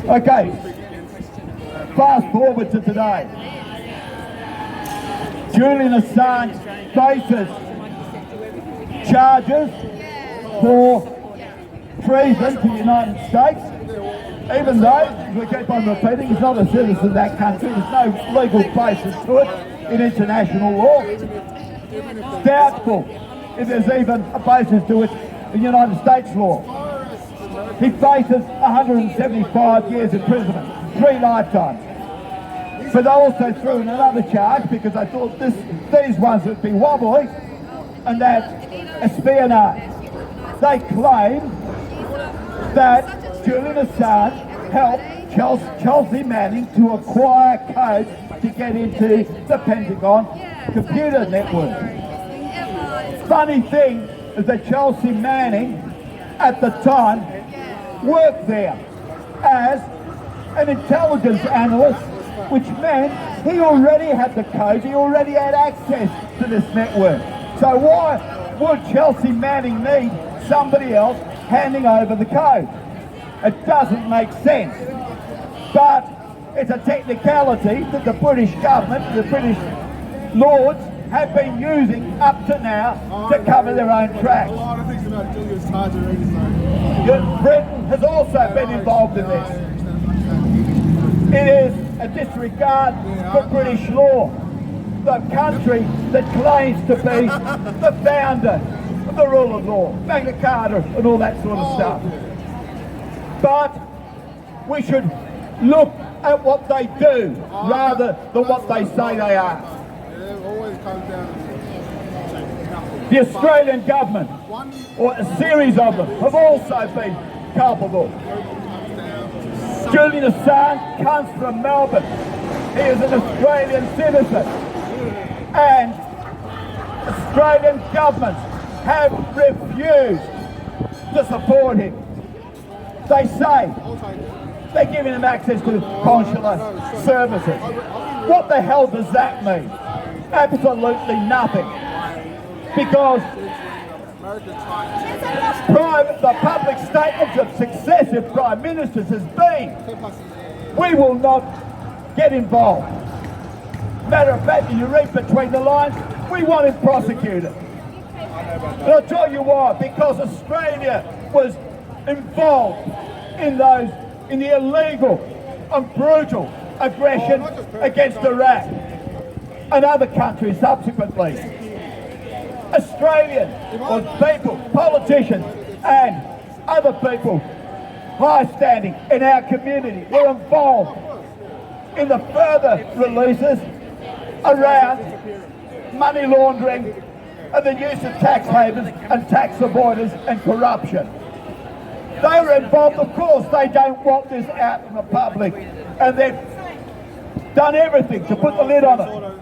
Okay, fast forward to today. Julian Assange faces charges for treason to the United States, even though, we keep on repeating, he's not a citizen of that country. There's no legal basis to it in international law. Doubtful if there's even a basis to it in United States law. He faces 175 years imprisonment, 3 lifetimes. But they also threw in another charge because I thought these ones would be wobbly, and that's espionage. They claim that Julian Assange helped Chelsea Manning to acquire codes to get into the Pentagon computer network. Funny thing is that Chelsea Manning at the time worked there as an intelligence analyst, which meant he already had the code, he already had access to this network. So why would Chelsea Manning need somebody else handing over the code? It doesn't make sense. But it's a technicality that the British government, the British lords, have been using up to now to cover their own tracks. A lot of things about Julian Assange already, Britain has also been involved in this. It is a disregard for British law. The country that claims to be the founder of the rule of law, Magna Carta and all that sort of stuff. But we should look at what they do rather than what they say they are. The Australian government, or a series of them, have also been culpable. Julian Assange comes from Melbourne. He is an Australian citizen, and Australian governments have refused to support him. They say they're giving him access to consular services. What the hell does that mean? Absolutely nothing. Because the public statements of successive prime ministers has been, we will not get involved. Matter of fact, you read between the lines, we want him prosecuted. And I'll tell you why, because Australia was involved in the illegal and brutal aggression against Iraq and other countries subsequently. Australian people, politicians and other people high standing in our community were involved in the further releases around money laundering and the use of tax havens and tax avoiders and corruption. They were involved, of course. They don't want this out in the public, and they've done everything to put the lid on it.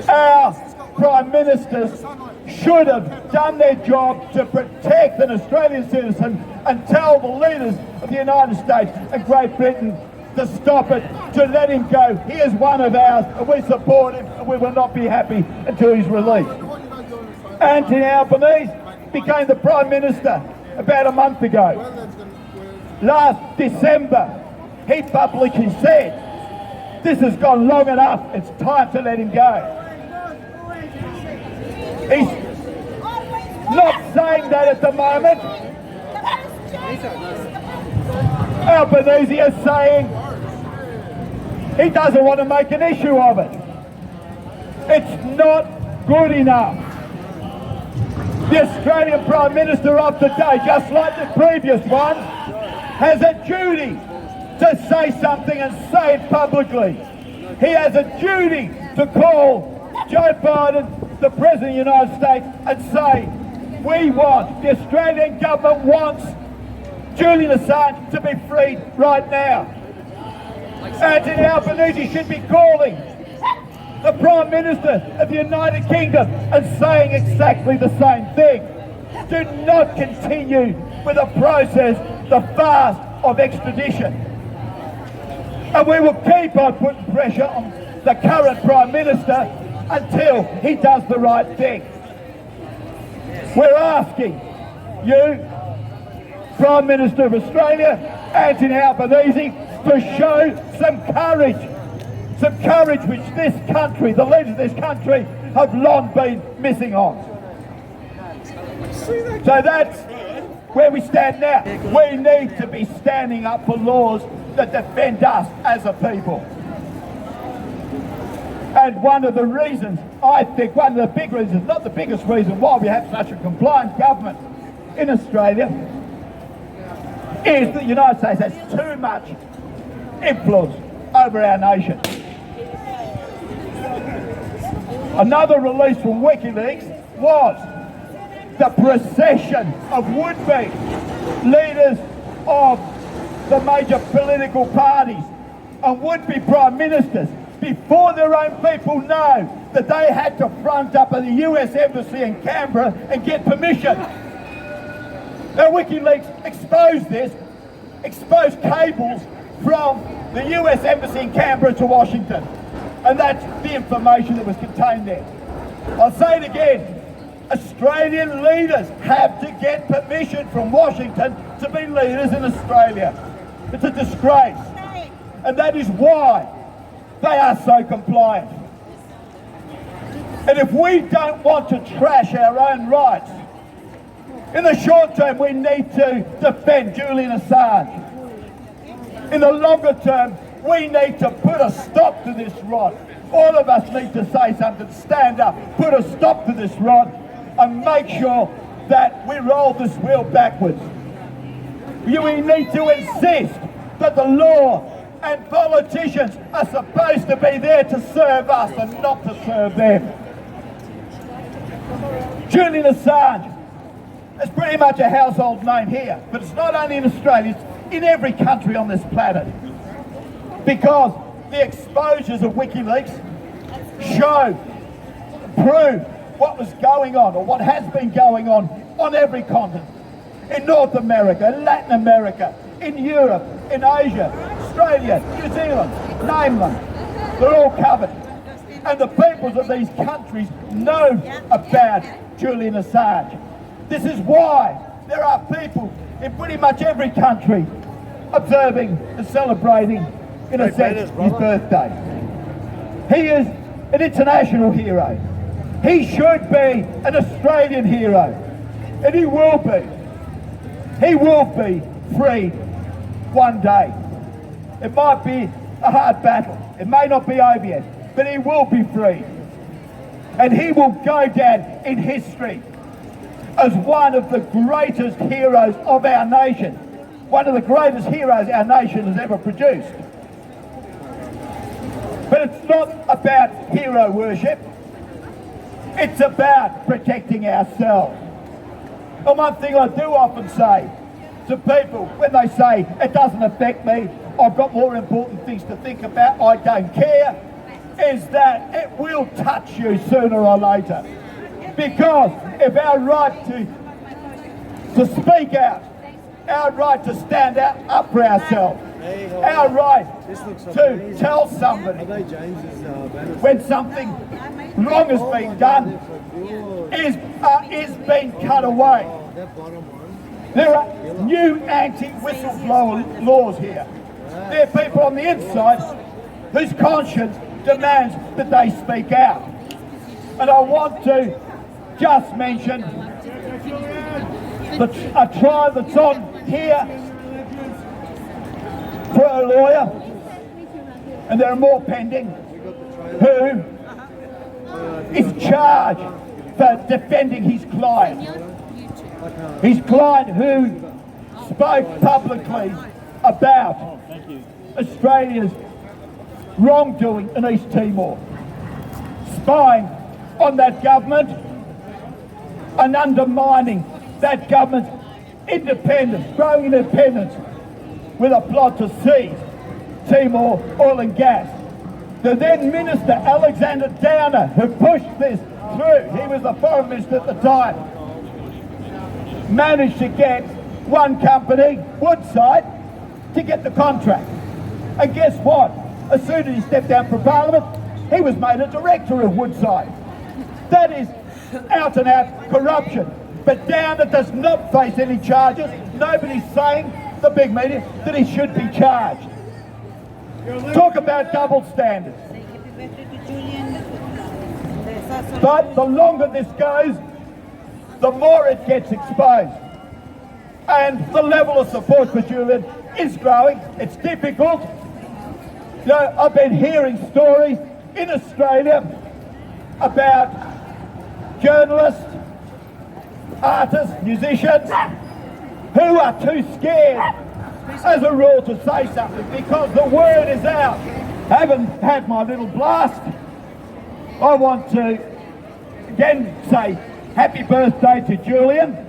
Our Prime Ministers should have done their job to protect an Australian citizen and tell the leaders of the United States and Great Britain to stop it, to let him go. He is one of ours, and we support him, and we will not be happy until he's released. Anthony Albanese became the Prime Minister about a month ago. Last December, he publicly said, this has gone long enough, it's time to let him go. He's not saying that at the moment. Albanese is saying he doesn't want to make an issue of it. It's not good enough. The Australian Prime Minister of today, just like the previous one, has a duty to say something and say it publicly. He has a duty to call Joe Biden, the President of the United States, and say, the Australian government wants Julian Assange to be freed right now. Anthony Albanese should be calling the Prime Minister of the United Kingdom and saying exactly the same thing. Do not continue with the process, the farce of extradition. And we will keep on putting pressure on the current Prime Minister until he does the right thing. We're asking you Prime Minister of Australia, Anthony Albanese, to show some courage which this country, the leaders of this country, have long been missing on. So that's where we stand now. We need to be standing up for laws that defend us as a people. And one of the reasons, I think, one of the big reasons, not the biggest reason why we have such a compliant government in Australia, is that the United States has too much influence over our nation. Another release from WikiLeaks was the procession of would-be leaders of the major political parties and would-be prime ministers before their own people know that they had to front up at the US Embassy in Canberra and get permission. Now WikiLeaks exposed this, exposed cables from the US Embassy in Canberra to Washington. And that's the information that was contained there. I'll say it again. Australian leaders have to get permission from Washington to be leaders in Australia. It's a disgrace. And that is why they are so compliant. And if we don't want to trash our own rights, in the short term we need to defend Julian Assange. In the longer term, we need to put a stop to this rot. All of us need to say something, stand up, put a stop to this rot, and make sure that we roll this wheel backwards. We need to insist that the law and politicians are supposed to be there to serve us and not to serve them. Julian Assange is pretty much a household name here, but it's not only in Australia, it's in every country on this planet. Because the exposures of WikiLeaks prove what was going on, or what has been going on every continent. In North America, in Latin America, in Europe, in Asia, Australia, New Zealand, name them. They're all covered. And the peoples of these countries know about Julian Assange. This is why there are people in pretty much every country observing and celebrating, in a sense, his birthday. He is an international hero. He should be an Australian hero. And he will be. He will be freed one day. It might be a hard battle. It may not be over yet, but he will be free. And he will go down in history as one of the greatest heroes of our nation. One of the greatest heroes our nation has ever produced. But it's not about hero worship. It's about protecting ourselves. And one thing I do often say to people when they say, it doesn't affect me, I've got more important things to think about, I don't care, is that it will touch you sooner or later. Because if our right to speak out, our right to stand up for ourselves, our right to tell somebody when something wrong has been done is being cut away. There are new anti-whistleblower laws here. There are people on the inside whose conscience demands that they speak out. And I want to just mention a trial that's on here for a lawyer, and there are more pending, who is charged for defending his client. His client who spoke publicly about Australia's wrongdoing in East Timor, spying on that government and undermining that government's independence, growing independence, with a plot to seize Timor oil and gas. The then Minister Alexander Downer, who pushed this through, he was the Foreign Minister at the time, managed to get one company, Woodside, to get the contract. And guess what? As soon as he stepped down from Parliament, he was made a director of Woodside. That is out and out corruption. But Downer does not face any charges. Nobody's saying, the big media, that he should be charged. Talk about double standards. Say happy birthday to Julian. But the longer this goes, the more it gets exposed. And the level of support for Julian is growing. It's difficult. You know, I've been hearing stories in Australia about journalists, artists, musicians who are too scared as a rule to say something because the word is out. Having had my little blast, I want to again say happy birthday to Julian.